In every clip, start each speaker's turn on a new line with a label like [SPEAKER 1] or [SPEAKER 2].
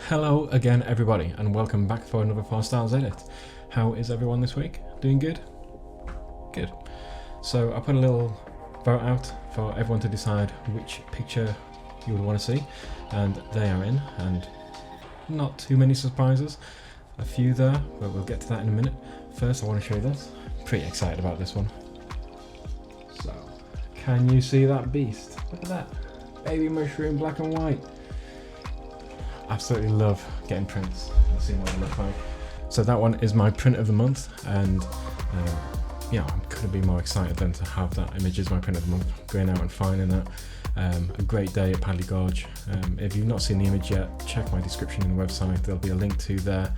[SPEAKER 1] Hello again everybody and welcome back for another 4 Styles edit. How is everyone this week? Doing good? Good. So I put a little vote out for everyone to decide which picture you would want to see, and they are in, and not too many surprises. A few there, but we'll get to that in a minute. First I want to show you this. Pretty excited about this one. So, can you see that beast? Look at that. Baby mushroom, black and white. Absolutely love getting prints and seeing what they look like. So that one is my print of the month, and yeah, I couldn't be more excited than to have that image as my print of the month. Going out and finding that. A great day at Padley Gorge. If you've not seen the image yet, check my description in the website. There'll be a link to there.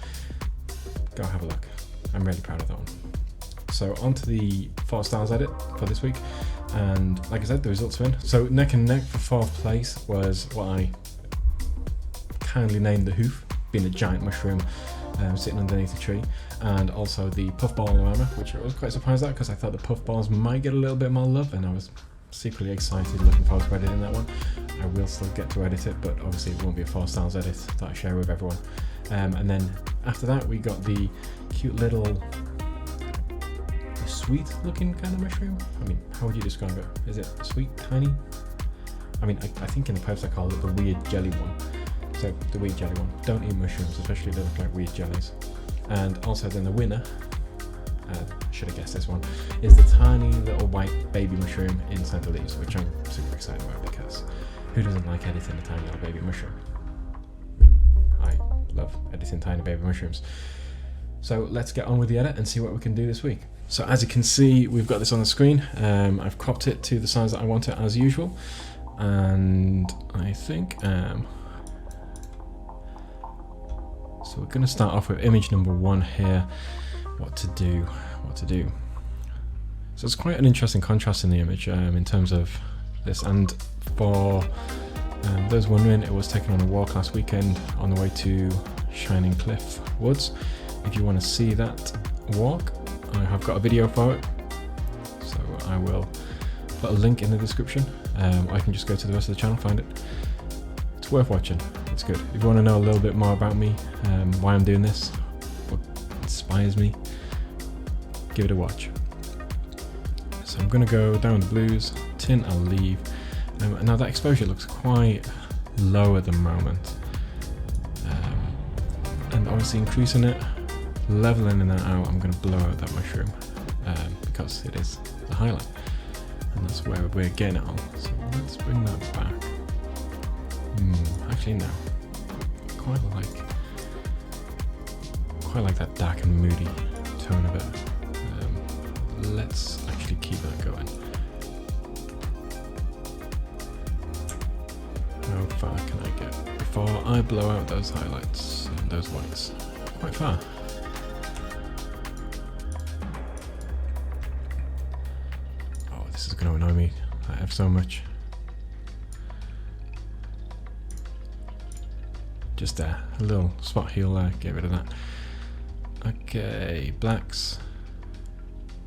[SPEAKER 1] Go have a look. I'm really proud of that one. So on to the 4 Styles edit for this week, and like I said, the results are in. So neck and neck for 4th place was what I kindly named the hoof, being a giant mushroom sitting underneath a tree, and also the puffball llama, which I was quite surprised at because I thought the puffballs might get a little bit more love, and I was secretly excited, looking forward to editing that one. I will still get to edit it, but obviously it won't be a 4 Styles edit that I share with everyone. And then after that we got the cute little sweet looking kind of mushroom. I mean, how would you describe it? Is it sweet, tiny? I mean, I think in the post I call it the weird jelly one. So the weird jelly one. Don't eat mushrooms, especially if they look like weird jellies. And also then the winner, should have guessed this one, is the tiny little white baby mushroom inside the leaves, which I'm super excited about because who doesn't like editing a tiny little baby mushroom? I love editing tiny baby mushrooms. So let's get on with the edit and see what we can do this week. So as you can see, we've got this on the screen. I've cropped it to the size that I want it as usual. And I think, so we're going to start off with image number 1 here. What to do. So it's quite an interesting contrast in the image in terms of this. And for those wondering, it was taken on a walk last weekend on the way to Shining Cliff Woods. If you want to see that walk, I have got a video for it. So I will put a link in the description. Or I can just go to the rest of the channel, find it. It's worth watching. It's good. If you want to know a little bit more about me, why I'm doing this, what inspires me, give it a watch. So I'm going to go down with the blues, tint I'll leave. Now that exposure looks quite low at the moment, and obviously increasing it, leveling that out, I'm going to blow out that mushroom because it is the highlight, and that's where we're getting it on. So let's bring that back. Actually no, quite like that dark and moody tone of it. Let's actually keep that going. How far can I get before I blow out those highlights and those whites? Quite far. Oh, this is going to annoy me. I have so much. Just there, a little spot heel there, get rid of that. Okay, blacks.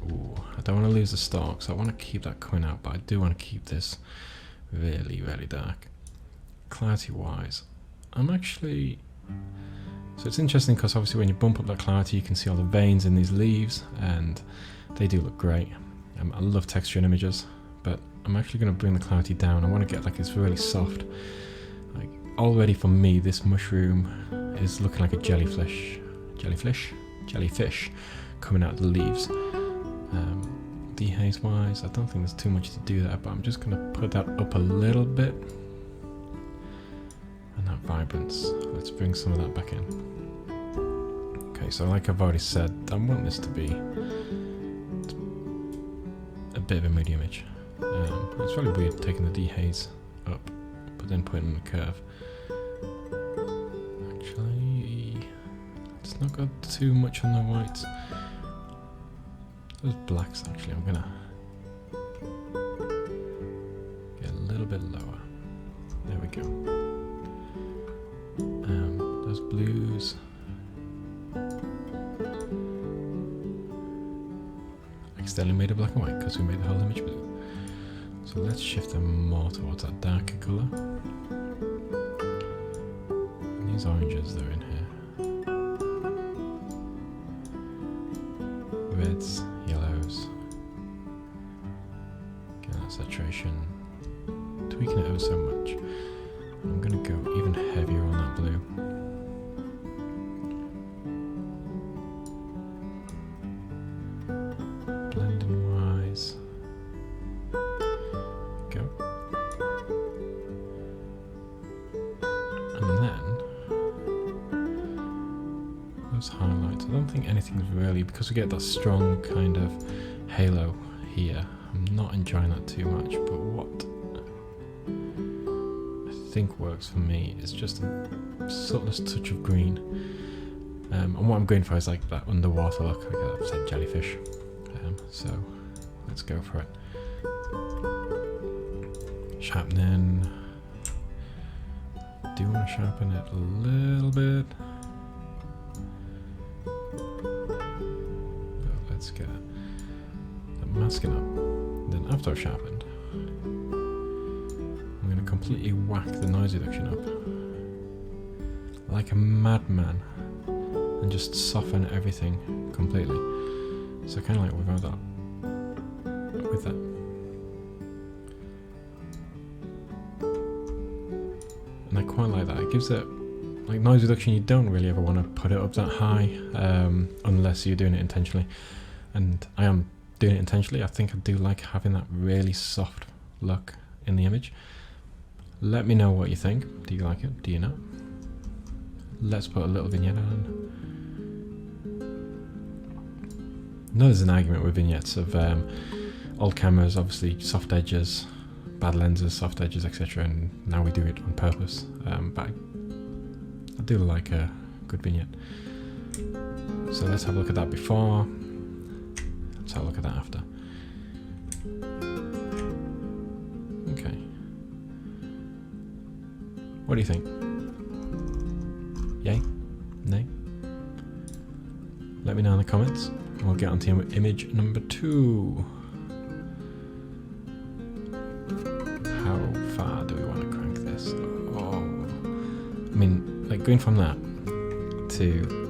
[SPEAKER 1] Ooh, I don't want to lose the stalks. I want to keep that coming out, but I do want to keep this really, really dark. Clarity wise, I'm actually, so it's interesting because obviously when you bump up that clarity you can see all the veins in these leaves and they do look great. I love texture in images, but I'm actually going to bring the clarity down. I want to get like this really soft, like already for me this mushroom is looking like a jellyfish coming out of the leaves. Dehaze wise, I don't think there's too much to do there, but I'm just going to put that up a little bit. And that vibrance, let's bring some of that back in. Okay, so like I've already said, I want this to be a bit of a moody image. It's really weird taking the dehaze up, but then putting in the curve. Actually, let's not go too much on the whites. Those blacks, actually, I'm gonna get a little bit lower. There we go. Those blues. Accidentally made it black and white because we made the whole image blue. So let's shift them more towards that darker colour. these oranges that are in here. Reds, yellows. Get that saturation. Tweaking it ever so much. I'm going to go even heavier on that blue. Blending wise. Go. And then those highlights. I don't think anything's really, because we get that strong kind of halo here. I'm not enjoying that too much, but what I think works for me is just a subtlest touch of green. And what I'm going for is like that underwater look, like I've said, jellyfish. So let's go for it. Sharpening. Do want to sharpen it a little bit. But let's get the masking up. Then after I've sharpened, I'm going to completely whack the noise reduction up like a madman and just soften everything completely. So kind of like without that, with that. And I quite like that. It gives it, like noise reduction, you don't really ever want to put it up that high unless you're doing it intentionally. And I am doing it intentionally. I think I do like having that really soft look in the image. Let me know what you think. Do you like it? Do you not? Let's put a little vignette on. I know there's an argument with vignettes of old cameras, obviously soft edges, bad lenses, soft edges, etc. And now we do it on purpose. But I do like a good vignette. So let's have a look at that before. Let's have a look at that after. Okay. What do you think? Yay? Nay? Let me know in the comments. We'll get on to image number 2. How far do we want to crank this? Oh, I mean, like going from that to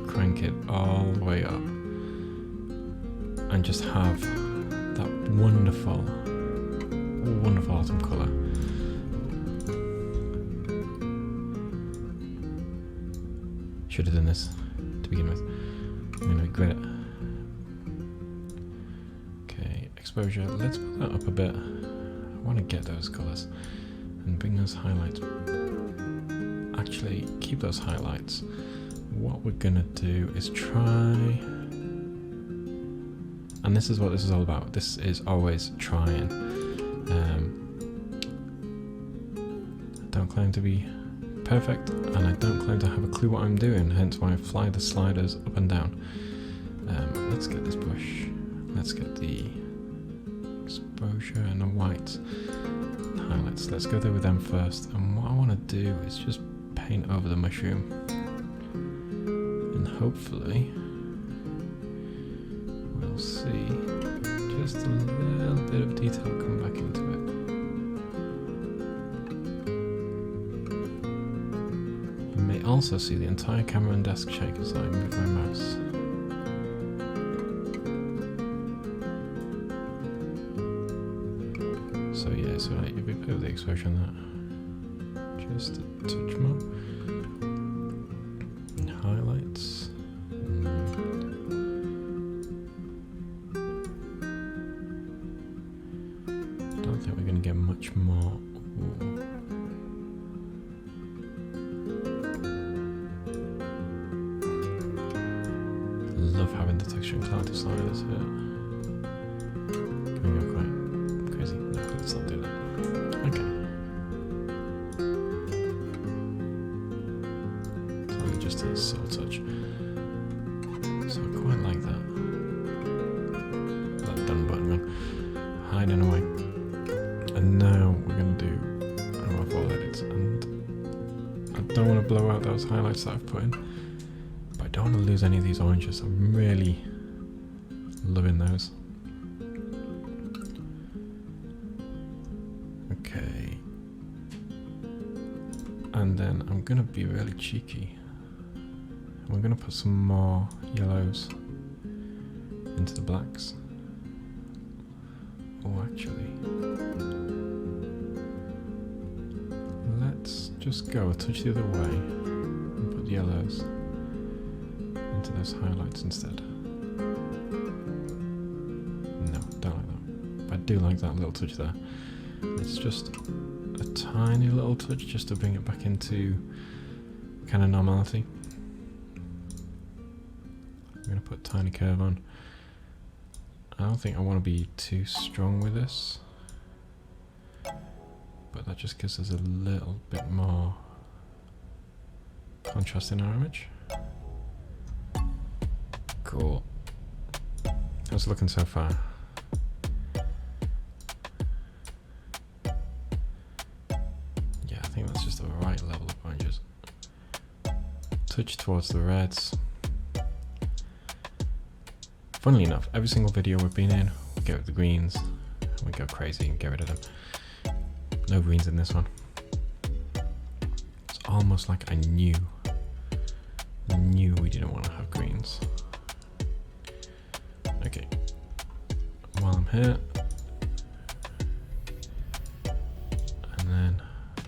[SPEAKER 1] crank it all the way up and just have that wonderful, wonderful autumn colour. Should have done this to begin with. I'm going to regret it. Exposure, let's put that up a bit. I want to get those colours and bring those highlights. Actually, keep those highlights. What we're going to do is try, and this is what this is all about. This is always trying. I don't claim to be perfect, and I don't claim to have a clue what I'm doing, hence why I fly the sliders up and down. Let's get this brush. Let's get the exposure and the whites highlights. Let's go there with them first, and what I want to do is just paint over the mushroom and hopefully we'll see just a little bit of detail come back into it. You may also see the entire camera and desk shake as I move my mouse. So yeah, so like, if we put the exposure on that, just a touch more, and highlights, I don't think we're going to get much more. Ooh. Love having the texture and clarity sliders here. Can we go quite crazy? No, let's not do that. Okay. It's only just a subtle touch. So I quite like that. That done button on. Hiding away. And now we're going to do our full edits. And I don't want to blow out those highlights that I've put in. But I don't want to lose any of these oranges. I'm really loving those. Okay. And then I'm gonna be really cheeky. We're gonna put some more yellows into the blacks. Oh, actually, let's just go a touch the other way and put yellows into those highlights instead. No, don't like that. But I do like that little touch there. It's just a tiny little touch just to bring it back into kind of normality. I'm going to put tiny curve on. I don't think I want to be too strong with this, but that just gives us a little bit more contrast in our image. Cool. How's it looking so far? Yeah, I think that's just the right level of oranges. Touch towards the reds. Funnily enough, every single video we've been in, we get rid of the greens, we go crazy and get rid of them. No greens in this one. It's almost like I knew we didn't want to have greens. Okay, while I'm here, and then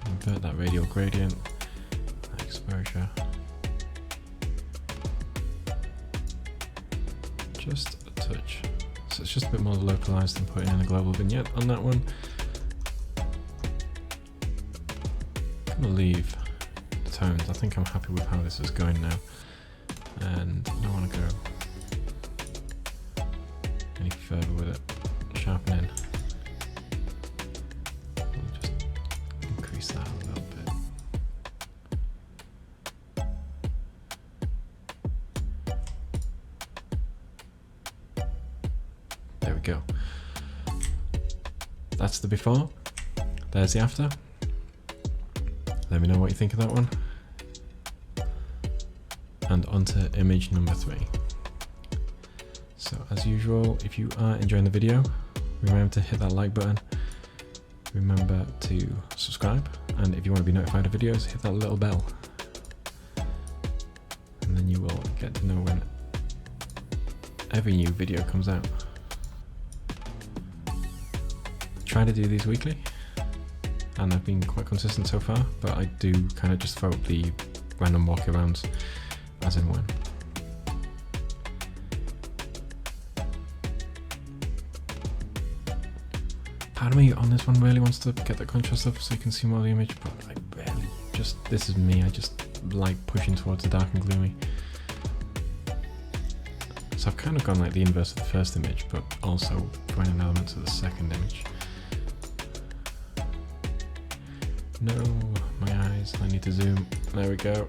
[SPEAKER 1] invert that radial gradient, that exposure. Just a touch. So it's just a bit more localized than putting in a global vignette on that one. I'm gonna leave the tones. I think I'm happy with how this is going now. And I don't want to go any further with it. Sharpening. We'll just increase that a little bit. There we go. That's the before. There's the after. Let me know what you think of that one. And onto image number 3. So as usual, if you are enjoying the video, remember to hit that like button. Remember to subscribe, and if you want to be notified of videos, hit that little bell. And then you will get to know when every new video comes out. Try to do these weekly, and I've been quite consistent so far, but I do kind of just throw up the random walk-arounds as and when. Part of me on this one really wants to get the contrast up so you can see more of the image, but I barely, just, this is me, I just like pushing towards the dark and gloomy. So I've kind of gone like the inverse of the first image, but also throwing an element to the second image. No, my eyes, I need to zoom. There we go.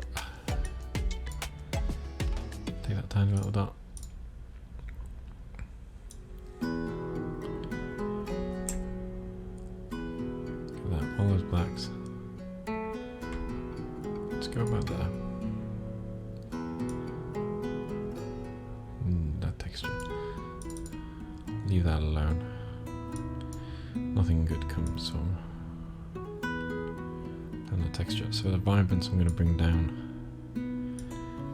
[SPEAKER 1] Take that tiny little dot. Look at that, all those blacks. Let's go about there. That texture. Leave that alone. Nothing good comes from the texture. So the vibrance I'm going to bring down.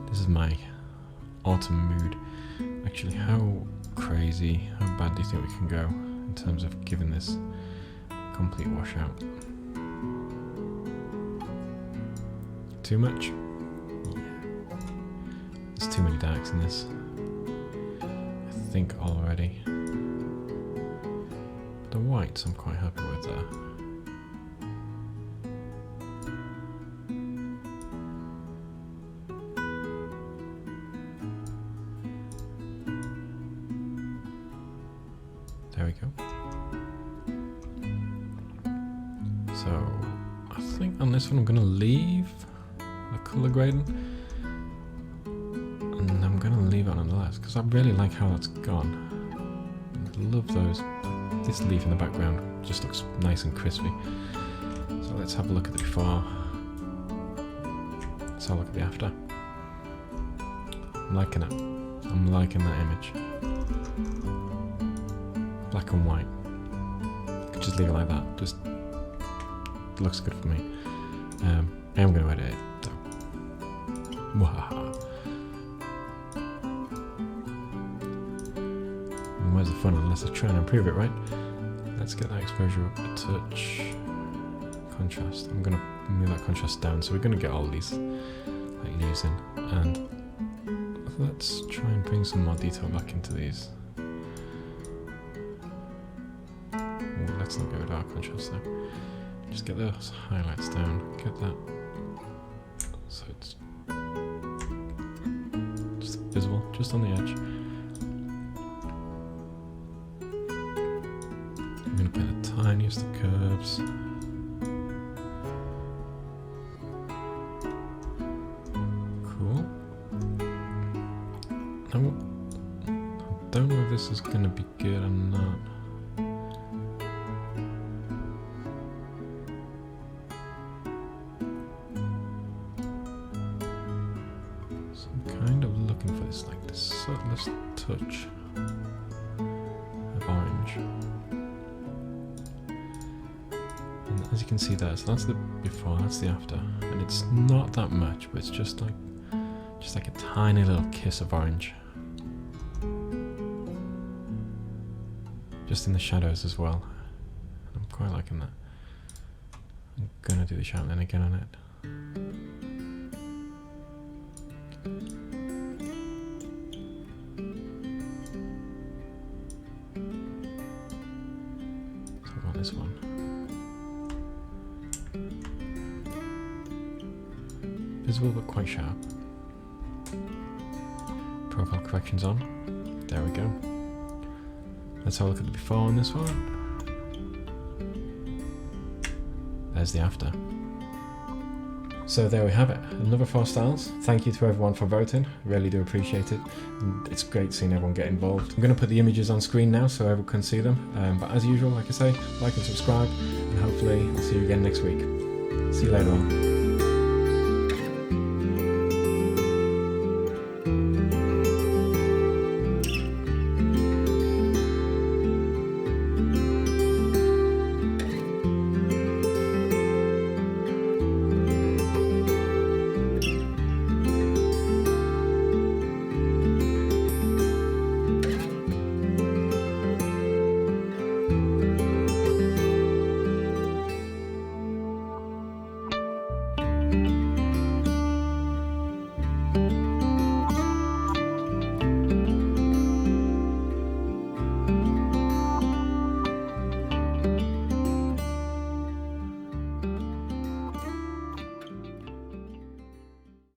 [SPEAKER 1] This is my autumn mood. Actually, how crazy, how bad do you think we can go in terms of giving this complete washout? Too much? Yeah. There's too many darks in this, I think, already. The whites I'm quite happy with there. There we go. So I think on this one I'm going to leave the colour grading, and I'm going to leave it nonetheless because I really like how that's gone. I love those. This leaf in the background just looks nice and crispy. So let's have a look at the before. Let's have a look at the after. I'm liking it. I'm liking that image. Black and white. Could just leave it like that. Just looks good for me. I am going to edit it though. Wahaha. And where's the fun unless I try and improve it, right? Let's get that exposure up a touch. Contrast. I'm going to move that contrast down, so we're going to get all these like leaves in. And let's try and bring some more detail back into these. Ooh, let's not go with our contrast though. Just get those highlights down. Get that so it's just visible, just on the edge. I'm going to paint the tiniest of curves. Cool. Now, I don't know if this is going to be good or not. So I'm kind of looking for this, like the subtlest touch of orange. And as you can see there, so that's the before, that's the after, and it's not that much, but it's just like a tiny little kiss of orange. Just in the shadows as well. I'm quite liking that. I'm gonna do the sharpening again on it. So I want this one. Visible but quite sharp. Profile corrections on. There we go. Let's have a look at the before on this one. There's the after. So there we have it. Another 4 styles. Thank you to everyone for voting. Really do appreciate it. And it's great seeing everyone get involved. I'm going to put the images on screen now so everyone can see them. But as usual, like I say, like and subscribe. And hopefully I'll see you again next week. See you later on.